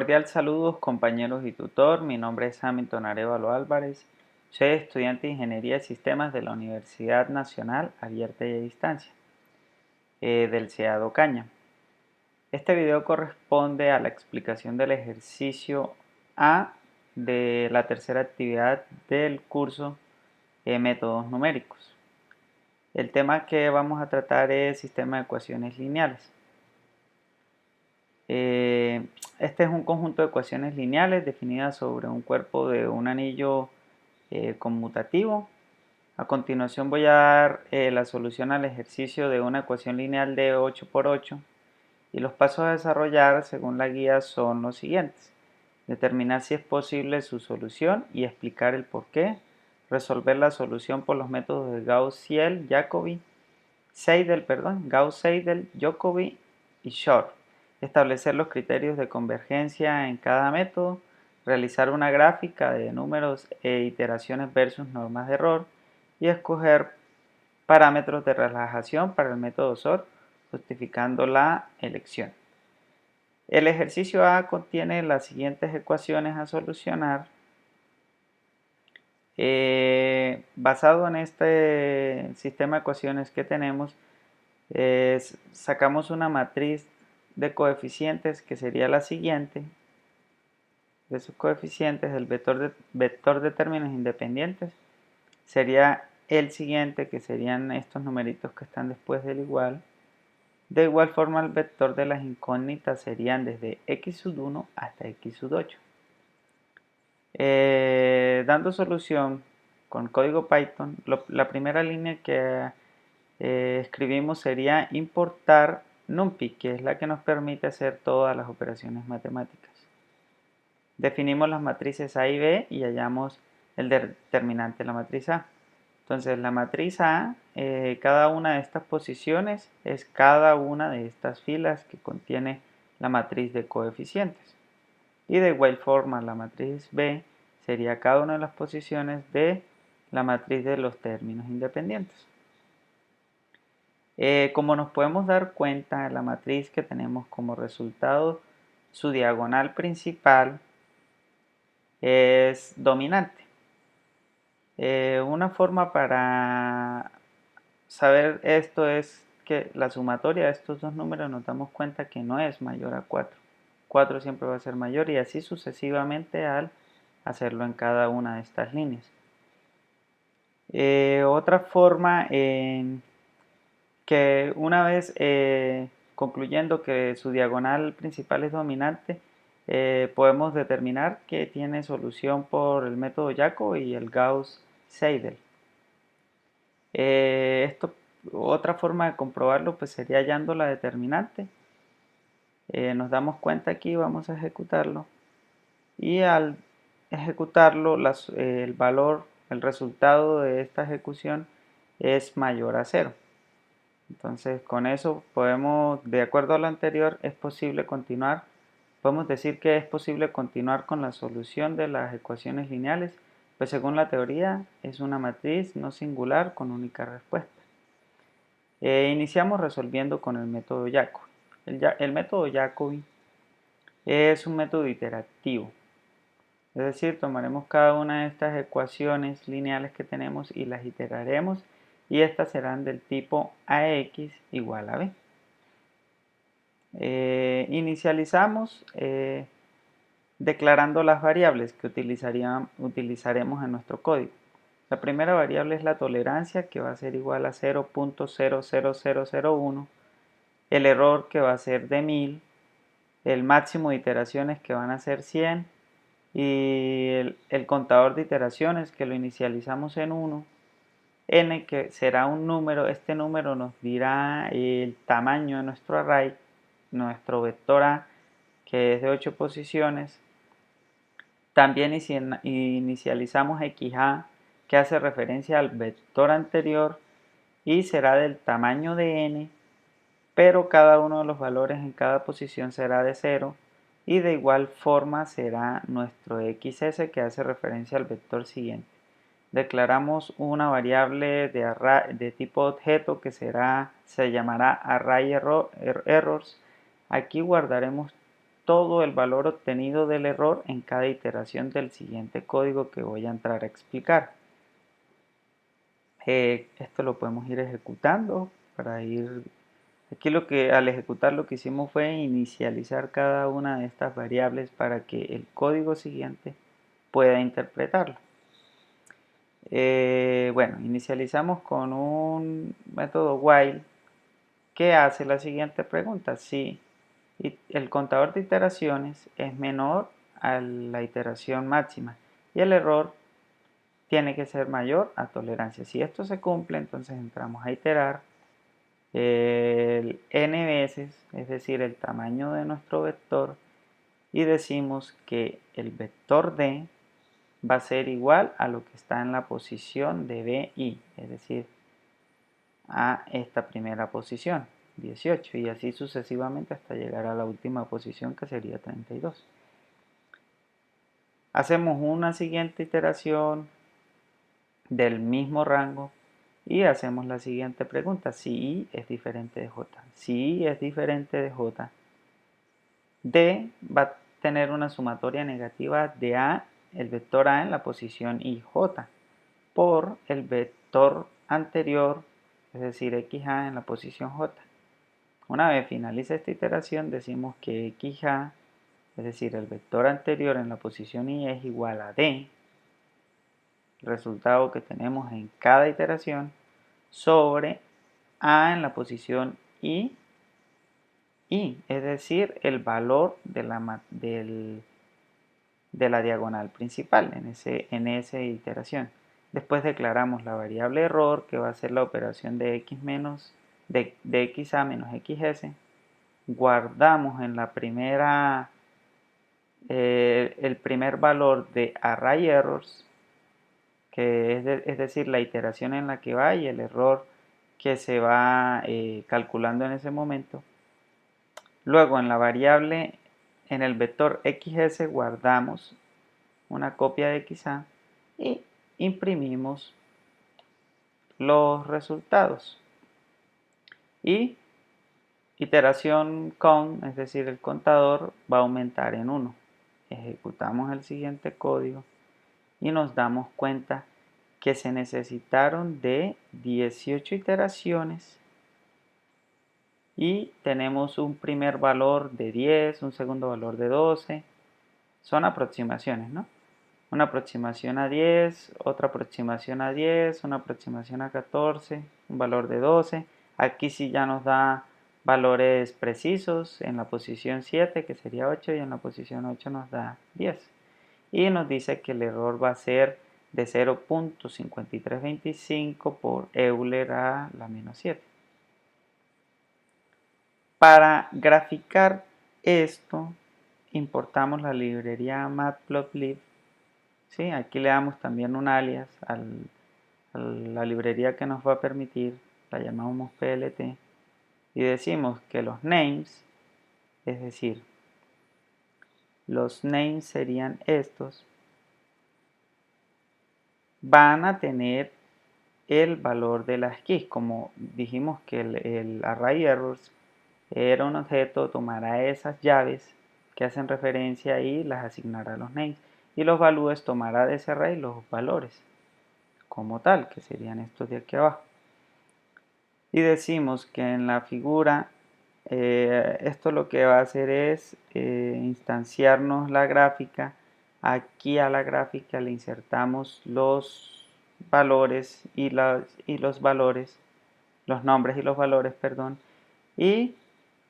Cordial saludos compañeros y tutor, mi nombre es Hamilton Arévalo Álvarez, soy estudiante de Ingeniería de Sistemas de la Universidad Nacional Abierta y a Distancia, del CEAD Caña. Este video corresponde a la explicación del ejercicio A de la tercera actividad del curso Métodos Numéricos. El tema que vamos a tratar es Sistema de Ecuaciones Lineales. Este es un conjunto de ecuaciones lineales definidas sobre un cuerpo de un anillo conmutativo. A continuación voy a dar la solución al ejercicio de una ecuación lineal de 8 por 8 y los pasos a desarrollar según la guía son los siguientes. Determinar si es posible su solución y explicar el por qué. Resolver la solución por los métodos de Gauss-Seidel, Gauss-Seidel, Jacobi y Shor. Establecer los criterios de convergencia en cada método. Realizar una gráfica de números e iteraciones versus normas de error. Y escoger parámetros de relajación para el método SOR, justificando la elección. El ejercicio A contiene las siguientes ecuaciones a solucionar. Basado en este sistema de ecuaciones que tenemos, sacamos una matriz de coeficientes que sería la siguiente. De sus coeficientes, el vector de términos independientes sería el siguiente, que serían estos numeritos que están después del igual. De igual forma, el vector de las incógnitas serían desde x sub 1 hasta x sub 8. Dando solución con código Python, la primera línea que escribimos sería importar NumPy, que es la que nos permite hacer todas las operaciones matemáticas. Definimos las matrices A y B y hallamos el determinante de la matriz A. Entonces la matriz A, cada una de estas posiciones es cada una de estas filas que contiene la matriz de coeficientes. Y de igual forma la matriz B sería cada una de las posiciones de la matriz de los términos independientes. Como nos podemos dar cuenta, la matriz que tenemos como resultado, su diagonal principal es dominante. Una forma para saber esto es que la sumatoria de estos dos números nos damos cuenta que no es mayor a 4. 4 siempre va a ser mayor y así sucesivamente al hacerlo en cada una de estas líneas. Otra forma que una vez concluyendo que su diagonal principal es dominante, podemos determinar que tiene solución por el método Jacobi y el Gauss-Seidel. Otra forma de comprobarlo pues sería hallando la determinante. Nos damos cuenta aquí, vamos a ejecutarlo y al ejecutarlo el resultado de esta ejecución es mayor a 0. Entonces con eso podemos, de acuerdo a lo anterior, podemos decir que es posible continuar con la solución de las ecuaciones lineales, pues según la teoría es una matriz no singular con única respuesta. Iniciamos resolviendo con el método Jacobi. El método Jacobi es un método iterativo, es decir, tomaremos cada una de estas ecuaciones lineales que tenemos y las iteraremos y estas serán del tipo ax igual a b. Inicializamos declarando las variables que utilizaremos en nuestro código. La primera variable es la tolerancia, que va a ser igual a 0.00001, el error, que va a ser de 1000, el máximo de iteraciones, que van a ser 100, y el contador de iteraciones, que lo inicializamos en 1, n, que será un número. Este número nos dirá el tamaño de nuestro array, nuestro vector A, que es de 8 posiciones. También inicializamos xA, que hace referencia al vector anterior y será del tamaño de n, pero cada uno de los valores en cada posición será de 0, y de igual forma será nuestro xs, que hace referencia al vector siguiente. Declaramos una variable de tipo objeto que se llamará array errors. Aquí guardaremos todo el valor obtenido del error en cada iteración del siguiente código que voy a entrar a explicar. Esto lo podemos ir ejecutando para ir... Aquí al ejecutar lo que hicimos fue inicializar cada una de estas variables para que el código siguiente pueda interpretarlo. Bueno, inicializamos con un método while que hace la siguiente pregunta: si el contador de iteraciones es menor a la iteración máxima y el error tiene que ser mayor a tolerancia. Si esto se cumple, entonces entramos a iterar el n veces, es decir, el tamaño de nuestro vector, y decimos que el vector d va a ser igual a lo que está en la posición de BI, es decir, a esta primera posición, 18, y así sucesivamente hasta llegar a la última posición, que sería 32. Hacemos una siguiente iteración del mismo rango y hacemos la siguiente pregunta: si I es diferente de J. Si I es diferente de J, D va a tener una sumatoria negativa de A, el vector A en la posición IJ, por el vector anterior, es decir, XA en la posición J. Una vez finaliza esta iteración, decimos que XA, es decir, el vector anterior en la posición Y, es igual a D, el resultado que tenemos en cada iteración, sobre A en la posición I, es decir, el valor de la diagonal principal en esa iteración. Después declaramos la variable error, que va a ser la operación de x menos de xa menos xs. Guardamos en la primera el primer valor de array errors, que es decir, la iteración en la que va y el error que se va calculando en ese momento. Luego en la variable, en el vector xs, guardamos una copia de xa y imprimimos los resultados. Y iteración count, es decir, el contador va a aumentar en 1. Ejecutamos el siguiente código y nos damos cuenta que se necesitaron de 18 iteraciones y tenemos un primer valor de 10, un segundo valor de 12. Son aproximaciones, ¿no? Una aproximación a 10, otra aproximación a 10, una aproximación a 14, un valor de 12. Aquí sí ya nos da valores precisos en la posición 7, que sería 8, y en la posición 8 nos da 10. Y nos dice que el error va a ser de 0.5325 por Euler a la menos 7. Para graficar esto, importamos la librería Matplotlib. ¿Sí? Aquí le damos también un alias a la librería que nos va a permitir, la llamamos PLT, y decimos que los names, es decir, los names serían estos, van a tener el valor de las keys. Como dijimos que el array errors era un objeto, tomará esas llaves que hacen referencia y las asignará a los names, y los values tomará de ese array los valores como tal, que serían estos de aquí abajo. Y decimos que en la figura esto lo que va a hacer es instanciarnos la gráfica. Aquí a la gráfica le insertamos los valores y los valores, los nombres y los valores, perdón, y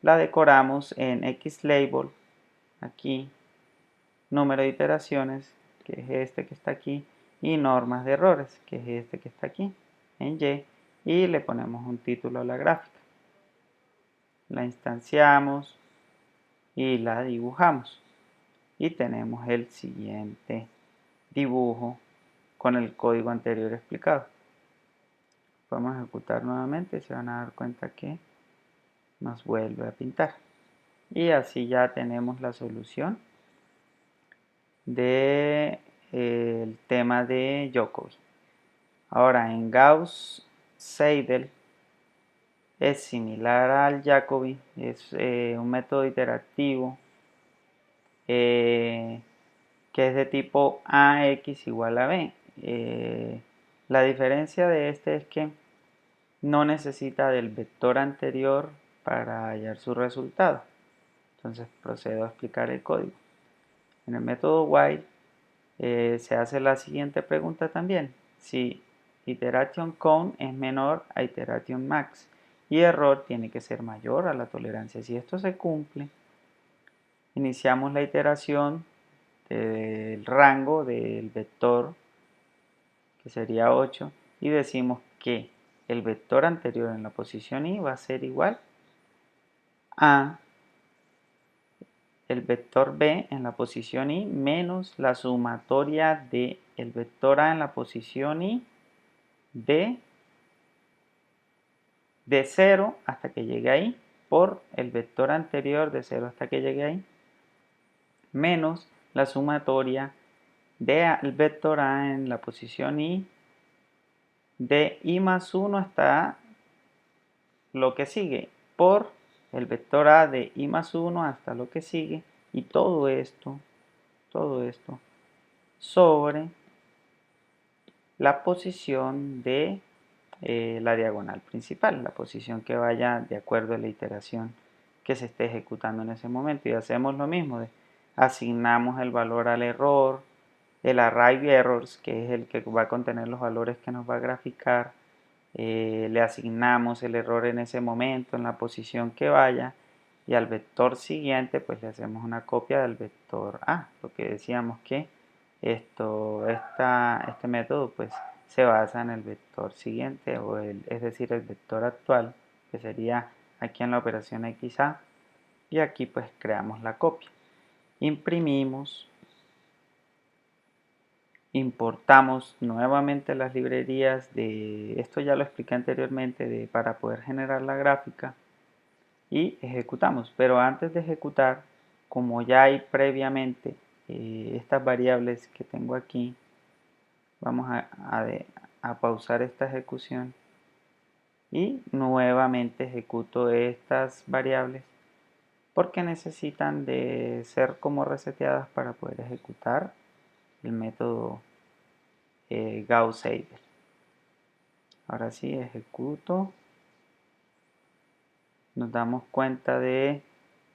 la decoramos en xlabel, aquí, número de iteraciones, que es este que está aquí, y normas de errores, que es este que está aquí, en y le ponemos un título a la gráfica. La instanciamos y la dibujamos. Y tenemos el siguiente dibujo con el código anterior explicado. Vamos a ejecutar nuevamente y se van a dar cuenta que nos vuelve a pintar. Y así ya tenemos la solución del tema de Jacobi. Ahora en Gauss-Seidel es similar al Jacobi, es un método iterativo que es de tipo AX igual a B. La diferencia de este es que no necesita del vector anterior para hallar su resultado. Entonces procedo a explicar el código. En el método while se hace la siguiente pregunta también. Si iteration count es menor a iteration max y error tiene que ser mayor a la tolerancia. Si esto se cumple, iniciamos la iteración del rango del vector, que sería 8, y decimos que el vector anterior en la posición i va a ser igual a el vector b en la posición i menos la sumatoria de el vector a en la posición i de 0 hasta que llegue ahí por el vector anterior de 0 hasta que llegue ahí menos la sumatoria del vector a en la posición i de i más 1 hasta lo que sigue por el vector a de i más 1 hasta lo que sigue, y todo esto sobre la posición de la diagonal principal, la posición que vaya de acuerdo a la iteración que se esté ejecutando en ese momento. Y hacemos lo mismo, asignamos el valor al error, el array errors, que es el que va a contener los valores que nos va a graficar, le asignamos el error en ese momento, en la posición que vaya, y al vector siguiente pues le hacemos una copia del vector A, lo que decíamos que este método pues se basa en el vector siguiente, es decir, el vector actual, que sería aquí en la operación XA, y aquí pues creamos la copia. Imprimimos, importamos nuevamente las librerías de, esto ya lo expliqué anteriormente, para poder generar la gráfica, y ejecutamos. Pero antes de ejecutar, como ya hay previamente estas variables que tengo aquí, vamos a pausar esta ejecución y nuevamente ejecuto estas variables porque necesitan de ser como reseteadas para poder ejecutar el método Gauss Seidel. Ahora sí, ejecuto. Nos damos cuenta de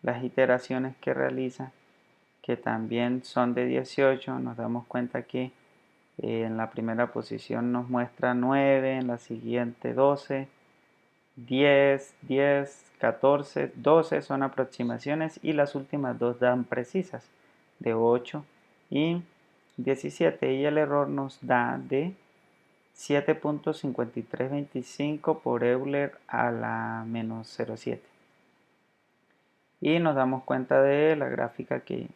las iteraciones que realiza, que también son de 18. Nos damos cuenta que en la primera posición nos muestra 9, en la siguiente 12, 10, 10, 14, 12 son aproximaciones, y las últimas dos dan precisas, de 8 y 17, y el error nos da de 7.5325 por Euler a la menos 0,7. Y nos damos cuenta de la gráfica que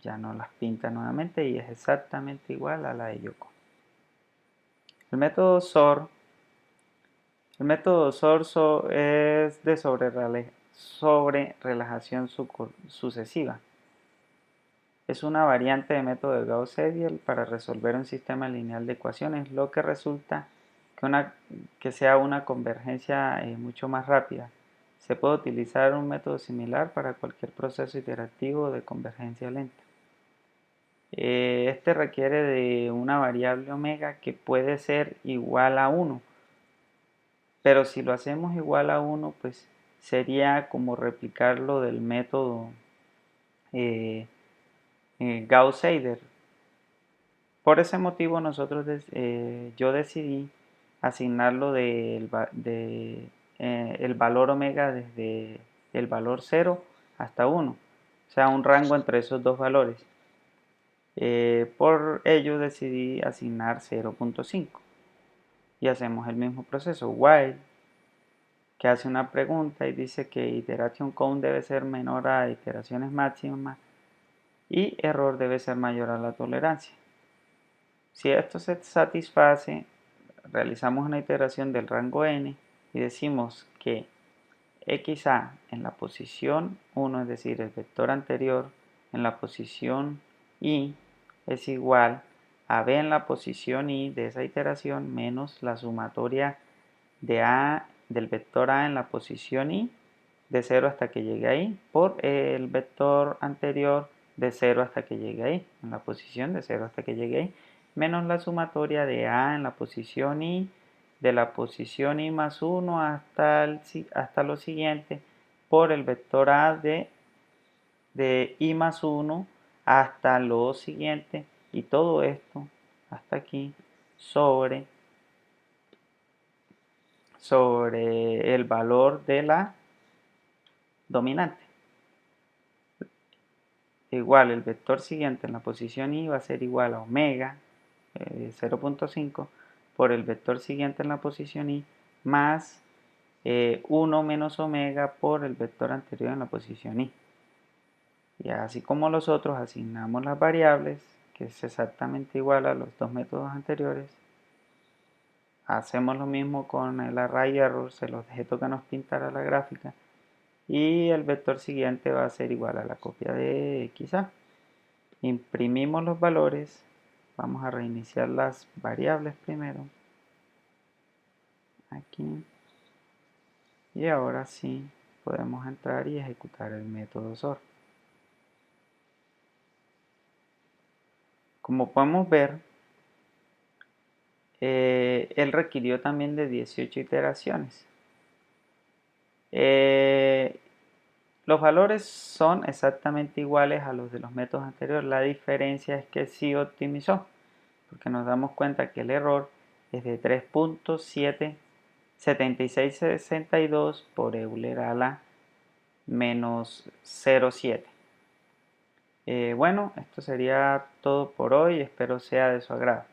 ya nos las pinta nuevamente y es exactamente igual a la de Yoko. El método SOR. El método SOR es de sobre relajación sucesiva. Es una variante de método de Gauss-Seidel para resolver un sistema lineal de ecuaciones, lo que resulta que sea una convergencia mucho más rápida. Se puede utilizar un método similar para cualquier proceso iterativo de convergencia lenta. Este requiere de una variable omega que puede ser igual a 1, pero si lo hacemos igual a 1, pues sería como replicarlo del método Gauss-Seidel. Por ese motivo yo decidí asignarlo el valor omega desde el valor 0 hasta 1, o sea, un rango entre esos dos valores. Por ello decidí asignar 0.5 y hacemos el mismo proceso, while, que hace una pregunta y dice que iteration count debe ser menor a iteraciones máximas y error debe ser mayor a la tolerancia. Si esto se satisface, realizamos una iteración del rango n y decimos que xa en la posición 1, es decir, el vector anterior, en la posición i es igual a b en la posición i de esa iteración menos la sumatoria del vector a en la posición i de 0 hasta que llegue ahí por el vector anterior de 0 hasta que llegue ahí, en la posición de 0 hasta que llegue ahí, menos la sumatoria de A en la posición I, de la posición I más 1 hasta lo siguiente, por el vector A de I más 1 hasta lo siguiente, y todo esto hasta aquí sobre el valor de la dominante. Igual el vector siguiente en la posición I va a ser igual a omega 0.5 por el vector siguiente en la posición I más 1 menos omega por el vector anterior en la posición I. Y así como los otros asignamos las variables, que es exactamente igual a los dos métodos anteriores, hacemos lo mismo con el array error, se los dejé que nos pintara la gráfica, y el vector siguiente va a ser igual a la copia de XA. Imprimimos los valores, vamos a reiniciar las variables primero, aquí, y ahora sí podemos entrar y ejecutar el método SOR. Como podemos ver, él requirió también de 18 iteraciones. Los valores son exactamente iguales a los de los métodos anteriores. La diferencia es que sí optimizó, porque nos damos cuenta que el error es de 3.7662 por Euler a la menos 0,7. Bueno, esto sería todo por hoy. Espero sea de su agrado.